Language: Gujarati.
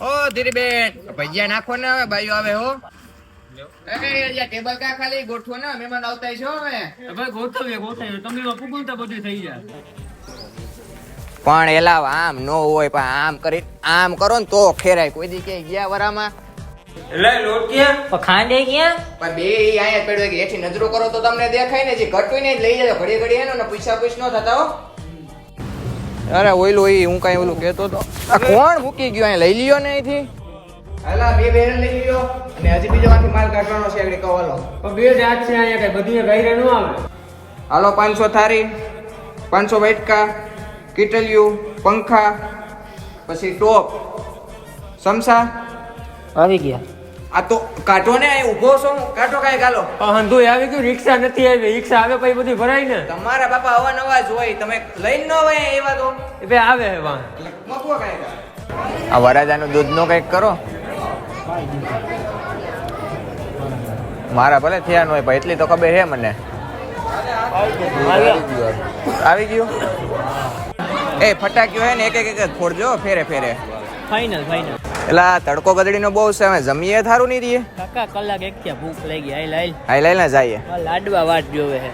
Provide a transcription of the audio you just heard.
ઓ ધીરીબેન ભજીયા નાખો ને હવે બાઈઓ આવે હો. ટેબલ કા ખાલી ગોઠવો ને મહેમાન આવતા છે હવે. ભાઈ ગોઠવીએ તમે પૂગું તો બધું થઈ જાય. પણ એલા આમ નો હોય પણ આમ કરી આમ કરો ને તો ખેરાય. કોઈ દી કે ગયા વરામાં એટલે લોટ ક્યાં ખાંડે ક્યાં પણ બે અહીંયા પડ્યો કે એથી નજરો કરો તો તમને દેખાય ને. જે ઘટું ને લઈ જાય ઘડી ઘડી એનો ને પૈસા ન થતા હો. અરે ઓઈલું ઓઈ હું કઈ ઓલું કેતો તો આ કોણ મૂકી ગયો અહીં લઈ લ્યો ને અહીંથી. હાલા બે બેર લઈ લ્યો અને હજી બીજો માંથી માલ કાઢવાનો છે આગળ કવાલો. પણ બે જાત છે અહીંયા કઈ બધી ગાયરે ન આવે. હાલો 500 થારી 500 વાટકા કીટલિયું પંખા પછી ટોપ સમસા આવી ગયા. આ તો કાઢો ને અહીં ઊભો છો કાઢો કાંઈ ગાલો. હંધુ આવી ગયું રિક્ષા નથી આવી. રિક્ષા આવે પછી બધું ભરાય ને. તમારા બાપા અવાનવા જ હોય તમે લઈને ન હોય એવા તો એ ભાઈ આવે હે વાં. મકવો કાંઈ. આ વરાજાનું દૂધનો કંઈક કરો. મારા ભલે થયા ન હોય પણ એટલી તો ખબર છે મને. આવી ગયું એ ફટાક્યો હે ને એક એક ફોડજો ફેરે ફેરે. ફાઇનલ એલા તડકો ગદડીનો બહુ છે અમે જમીએ થારું નહીં રહીએ. કાકા કલાક એક ત્યાં ભૂખ લાગી. હાઈ હાઈ લઈ ને જઈએ. લાડવા વાટ જોવે હે.